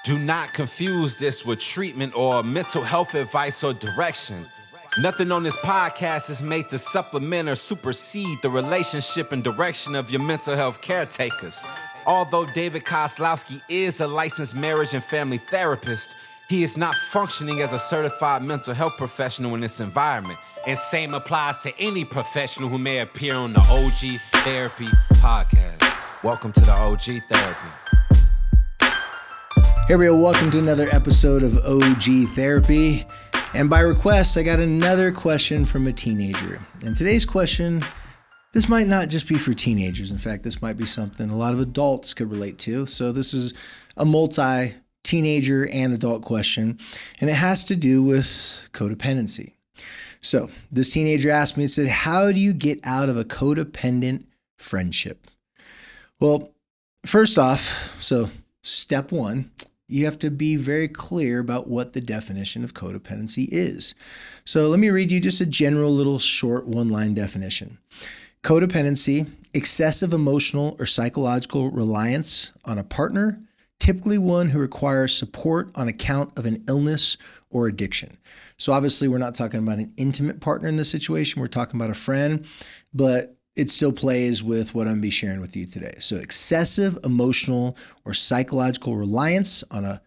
Do not confuse this with treatment or mental health advice or direction. Nothing on this podcast is made to supplement or supersede the relationship and direction of your mental health caretakers. Although David Kozlowski is a licensed marriage and family therapist, he is not functioning as a certified mental health professional in this environment. And same applies to any professional who may appear on the OG Therapy podcast. Welcome to the OG Therapy. Hey everybody, welcome to another episode of OG Therapy. And by request, I got another question from a teenager. And today's question, this might not just be for teenagers. In fact, this might be something a lot of adults could relate to. So this is a multi-teenager and adult question, and it has to do with codependency. So this teenager asked me and said, how do you get out of a codependent friendship? Well, first off, so step one, you have to be very clear about what the definition of codependency is. So let me read you just a general little short one-line definition. Codependency, excessive emotional or psychological reliance on a partner, typically one who requires support on account of an illness or addiction. So obviously we're not talking about an intimate partner in this situation. We're talking about a friend, but it still plays with what I'm going to be sharing with you today. So excessive emotional or psychological reliance on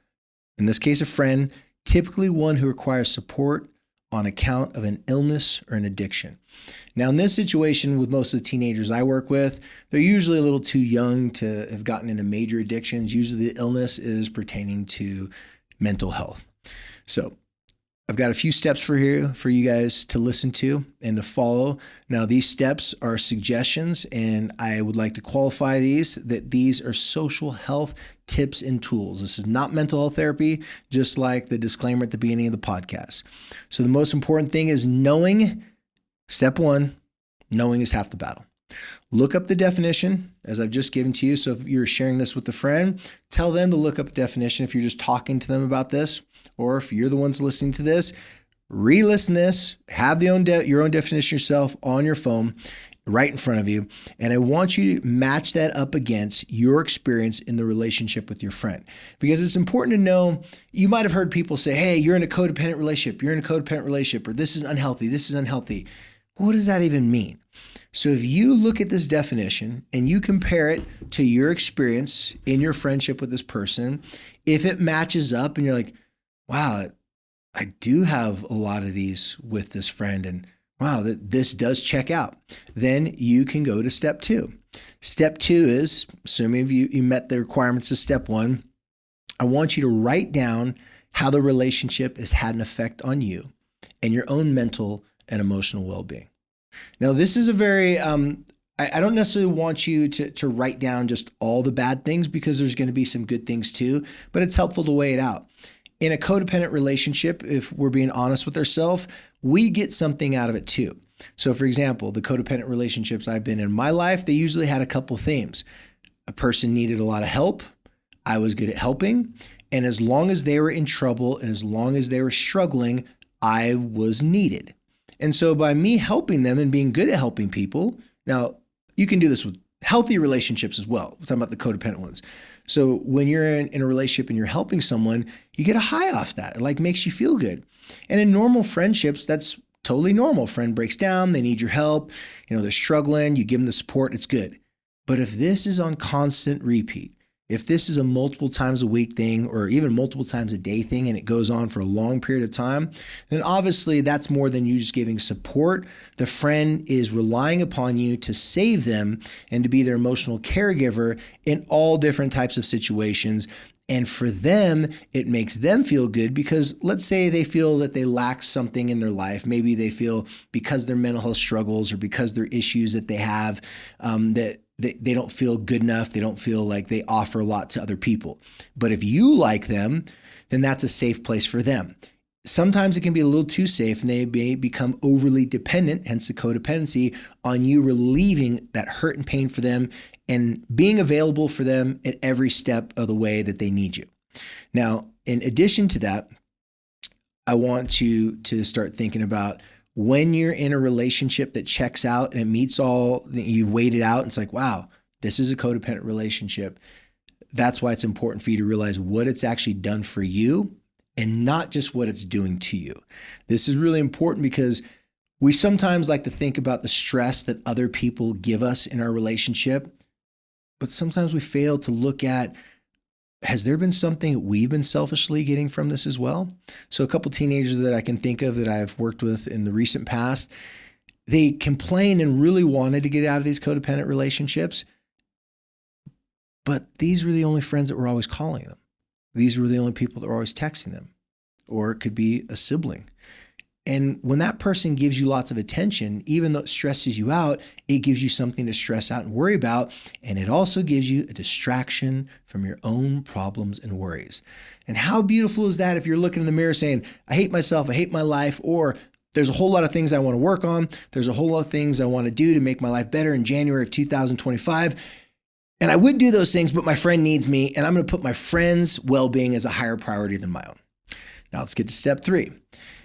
in this case, a friend, typically one who requires support on account of an illness or an addiction. Now, in this situation with most of the teenagers I work with, they're usually a little too young to have gotten into major addictions. Usually the illness is pertaining to mental health. So I've got a few steps for you guys to listen to and to follow. Now, these steps are suggestions, and I would like to qualify that these are social health tips and tools. This is not mental health therapy, just like the disclaimer at the beginning of the podcast. So the most important thing is knowing. Step one, knowing is half the battle. Look up the definition as I've just given to you. So if you're sharing this with a friend, tell them to look up a definition if you're just talking to them about this, or if you're the ones listening to this, re-listen this, have your own definition yourself on your phone right in front of you. And I want you to match that up against your experience in the relationship with your friend. Because it's important to know, you might have heard people say, hey, you're in a codependent relationship, or this is unhealthy. What does that even mean? So if you look at this definition and you compare it to your experience in your friendship with this person, if it matches up and you're like, wow, I do have a lot of these with this friend, and wow, this does check out, then you can go to step two. Step two is, assuming you met the requirements of step one, I want you to write down how the relationship has had an effect on you and your own mental and emotional well-being. Now, this is a very, I don't necessarily want you to write down just all the bad things, because there's going to be some good things too, but it's helpful to weigh it out. In a codependent relationship, if we're being honest with ourselves, we get something out of it too. So for example, the codependent relationships I've been in my life, they usually had a couple themes. A person needed a lot of help. I was good at helping. And as long as they were in trouble and as long as they were struggling, I was needed. And so by me helping them and being good at helping people, now you can do this with healthy relationships as well. We're talking about the codependent ones. So when you're in a relationship and you're helping someone, you get a high off that. It like makes you feel good. And in normal friendships, that's totally normal. Friend breaks down, they need your help, they're struggling, you give them the support, it's good. But if this is on constant repeat, if this is a multiple times a week thing or even multiple times a day thing and it goes on for a long period of time, then obviously that's more than you just giving support. The friend is relying upon you to save them and to be their emotional caregiver in all different types of situations. And for them, it makes them feel good because let's say they feel that they lack something in their life. Maybe they feel because their mental health struggles or because their issues that they have, that they don't feel good enough. They don't feel like they offer a lot to other people. But if you like them, then that's a safe place for them. Sometimes it can be a little too safe and they may become overly dependent, hence the codependency, on you relieving that hurt and pain for them and being available for them at every step of the way that they need you. Now, in addition to that, I want you to start thinking about when you're in a relationship that checks out and it meets all, you've weighed it out, and it's like, wow, this is a codependent relationship. That's why it's important for you to realize what it's actually done for you and not just what it's doing to you. This is really important because we sometimes like to think about the stress that other people give us in our relationship, but sometimes we fail to look at, has there been something we've been selfishly getting from this as well? So a couple teenagers that I can think of that I've worked with in the recent past, they complained and really wanted to get out of these codependent relationships, but these were the only friends that were always calling them. These were the only people that were always texting them, or it could be a sibling. And when that person gives you lots of attention, even though it stresses you out, it gives you something to stress out and worry about. And it also gives you a distraction from your own problems and worries. And how beautiful is that if you're looking in the mirror saying, I hate myself, I hate my life, or there's a whole lot of things I want to work on. There's a whole lot of things I want to do to make my life better in January of 2025. And I would do those things, but my friend needs me, and I'm going to put my friend's well-being as a higher priority than my own. Now let's get to step 3.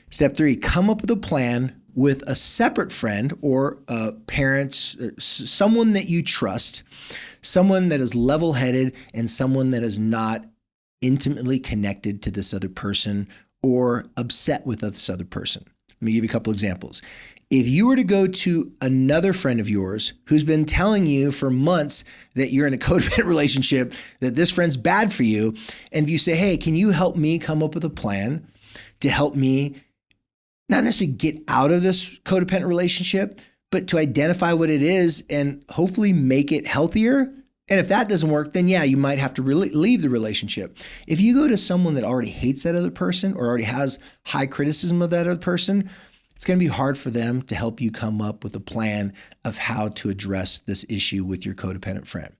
Step 3, come up with a plan with a separate friend or parents, or someone that you trust, someone that is level-headed and someone that is not intimately connected to this other person or upset with this other person. Let me give you a couple examples. If you were to go to another friend of yours who's been telling you for months that you're in a codependent relationship, that this friend's bad for you, and if you say, hey, can you help me come up with a plan to help me not necessarily get out of this codependent relationship, but to identify what it is and hopefully make it healthier. And if that doesn't work, then yeah, you might have to leave the relationship. If you go to someone that already hates that other person or already has high criticism of that other person, it's going to be hard for them to help you come up with a plan of how to address this issue with your codependent friend.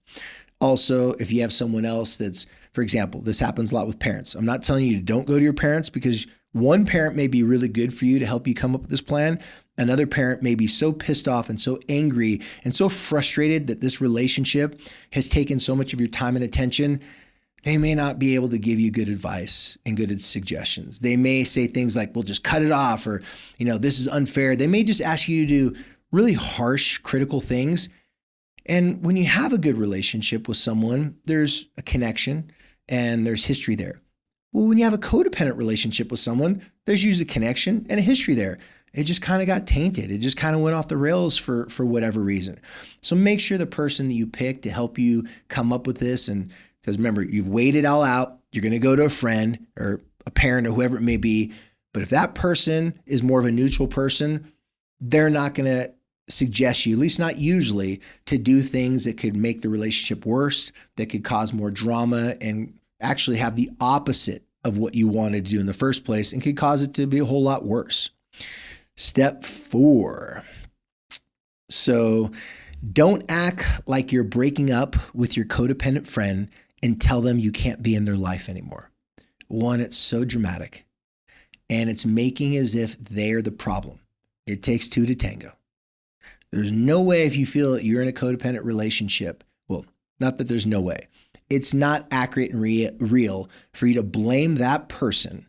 Also, if you have someone else that's, for example, this happens a lot with parents. I'm not telling you to don't go to your parents, because one parent may be really good for you to help you come up with this plan. Another parent may be so pissed off and so angry and so frustrated that this relationship has taken so much of your time and attention. They may not be able to give you good advice and good suggestions. They may say things like, well, just cut it off, or, this is unfair. They may just ask you to do really harsh, critical things. And when you have a good relationship with someone, there's a connection and there's history there. Well, when you have a codependent relationship with someone, there's usually a connection and a history there. It just kind of got tainted. It just kind of went off the rails for whatever reason. So make sure the person that you pick to help you come up with this, and because remember, you've weighed it all out. You're going to go to a friend or a parent or whoever it may be. But if that person is more of a neutral person, they're not going to suggest you, at least not usually, to do things that could make the relationship worse, that could cause more drama and actually have the opposite of what you wanted to do in the first place and could cause it to be a whole lot worse. Step 4. So don't act like you're breaking up with your codependent friend and tell them you can't be in their life anymore. One, it's so dramatic, and it's making as if they're the problem. It takes 2 to tango. There's no way, if you feel that you're in a codependent relationship, well, not that there's no way. It's not accurate and real for you to blame that person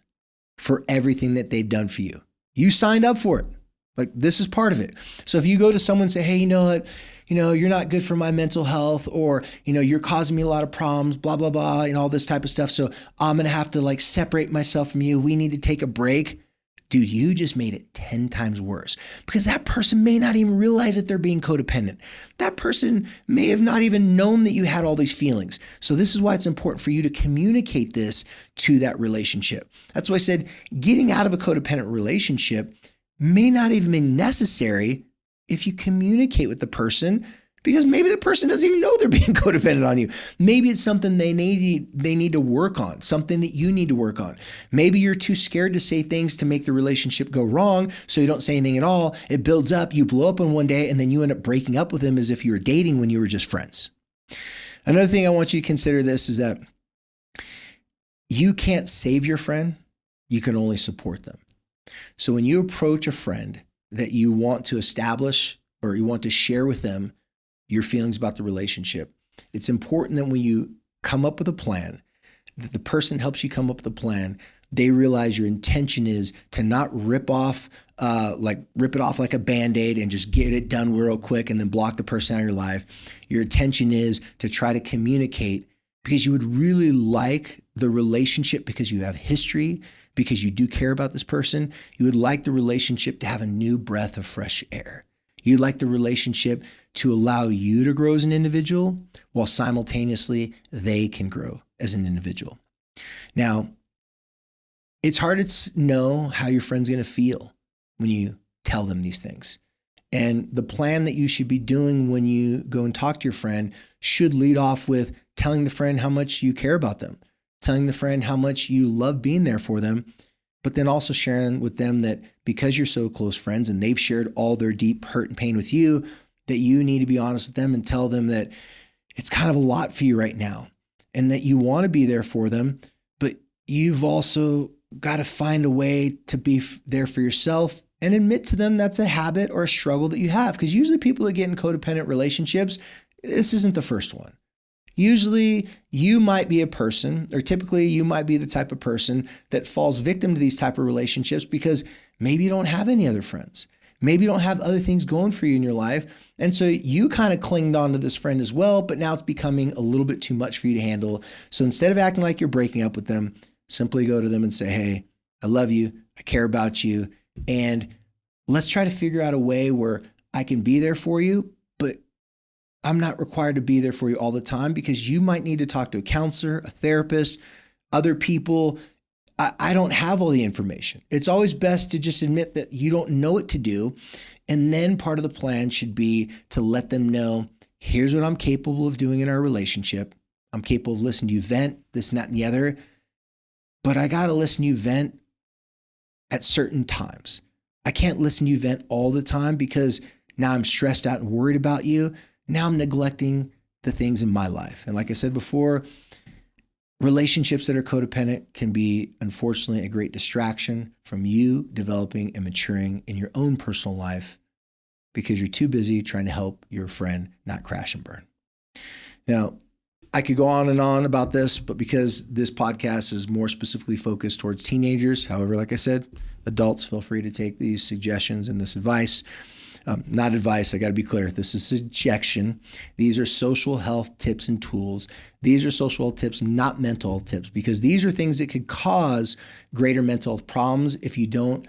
for everything that they've done for you. You signed up for it. Like, this is part of it. So if you go to someone and say, hey, you know what, you're not good for my mental health, or, you're causing me a lot of problems, blah, blah, blah, and all this type of stuff. So I'm going to have to separate myself from you. We need to take a break. Dude, you just made it 10 times worse, because that person may not even realize that they're being codependent. That person may have not even known that you had all these feelings. So this is why it's important for you to communicate this to that relationship. That's why I said getting out of a codependent relationship may not even be necessary if you communicate with the person, because maybe the person doesn't even know they're being codependent on you. Maybe it's something they need to work on, something that you need to work on. Maybe you're too scared to say things to make the relationship go wrong, so you don't say anything at all. It builds up, you blow up on one day, and then you end up breaking up with them as if you were dating when you were just friends. Another thing I want you to consider this is that you can't save your friend, you can only support them. So when you approach a friend that you want to establish or you want to share with them your feelings about the relationship, it's important that when you come up with a plan, that the person helps you come up with a plan, they realize your intention is to not rip it off like a Band-Aid and just get it done real quick and then block the person out of your life. Your intention is to try to communicate because you would really like the relationship, because you have history, because you do care about this person. You would like the relationship to have a new breath of fresh air. You'd like the relationship to allow you to grow as an individual while simultaneously they can grow as an individual. Now, it's hard to know how your friend's going to feel when you tell them these things. And the plan that you should be doing when you go and talk to your friend should lead off with telling the friend how much you care about them, telling the friend how much you love being there for them, but then also sharing with them that because you're so close friends and they've shared all their deep hurt and pain with you, that you need to be honest with them and tell them that it's kind of a lot for you right now and that you want to be there for them, but you've also got to find a way to be there for yourself and admit to them that's a habit or a struggle that you have. Because usually people that get in codependent relationships, this isn't the first one. Usually you might be a person, or typically you might be the type of person that falls victim to these type of relationships because maybe you don't have any other friends. Maybe you don't have other things going for you in your life. And so you kind of clinged on to this friend as well, but now it's becoming a little bit too much for you to handle. So instead of acting like you're breaking up with them, simply go to them and say, hey, I love you. I care about you. And let's try to figure out a way where I can be there for you, but I'm not required to be there for you all the time because you might need to talk to a counselor, a therapist, other people. I don't have all the information. It's always best to just admit that you don't know what to do. And then part of the plan should be to let them know, here's what I'm capable of doing in our relationship. I'm capable of listening to you vent, this and that and the other. But I got to listen to you vent at certain times. I can't listen to you vent all the time because now I'm stressed out and worried about you. Now I'm neglecting the things in my life. And like I said before, relationships that are codependent can be, unfortunately, a great distraction from you developing and maturing in your own personal life because you're too busy trying to help your friend not crash and burn. Now, I could go on and on about this, but because this podcast is more specifically focused towards teenagers, however, like I said, adults, feel free to take these suggestions and this advice. Not advice, I got to be clear. This is suggestion. These are social health tips and tools. These are social health tips, not mental health tips, because these are things that could cause greater mental health problems if you don't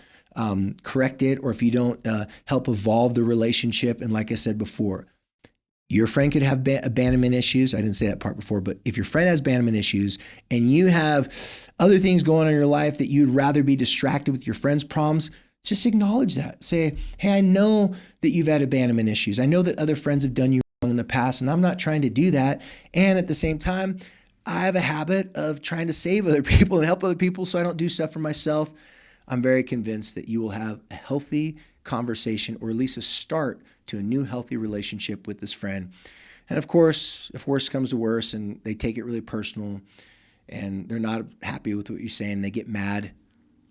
correct it or if you don't help evolve the relationship. And like I said before, your friend could have abandonment issues. I didn't say that part before, but if your friend has abandonment issues and you have other things going on in your life that you'd rather be distracted with your friend's problems, just acknowledge that. Say, hey, I know that you've had abandonment issues. I know that other friends have done you wrong in the past, and I'm not trying to do that. And at the same time, I have a habit of trying to save other people and help other people so I don't do stuff for myself. I'm very convinced that you will have a healthy conversation, or at least a start to a new healthy relationship with this friend. And of course, if worse comes to worse and they take it really personal and they're not happy with what you're saying, they get mad,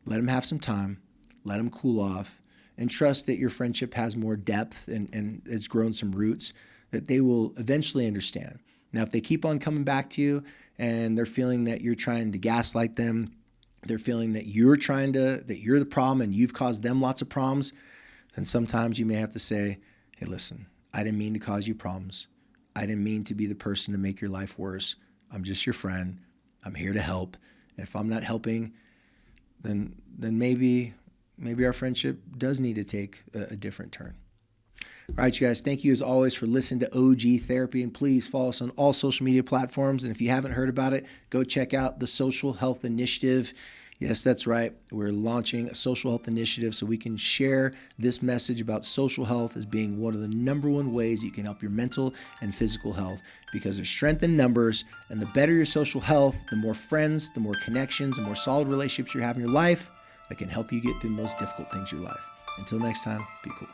let them have some time, let them cool off, and trust that your friendship has more depth and it's grown some roots that they will eventually understand. Now, if they keep on coming back to you and they're feeling that you're trying to gaslight them, they're feeling that you're the problem and you've caused them lots of problems, then sometimes you may have to say, hey, listen, I didn't mean to cause you problems. I didn't mean to be the person to make your life worse. I'm just your friend. I'm here to help. And if I'm not helping, then maybe our friendship does need to take a different turn. All right, you guys, thank you as always for listening to OG Therapy, and please follow us on all social media platforms. And if you haven't heard about it, go check out the Social Health Initiative. Yes, that's right. We're launching a social health initiative so we can share this message about social health as being one of the number one ways you can help your mental and physical health, because there's strength in numbers, and the better your social health, the more friends, the more connections, the more solid relationships you have in your life that can help you get through the most difficult things in your life. Until next time, be cool.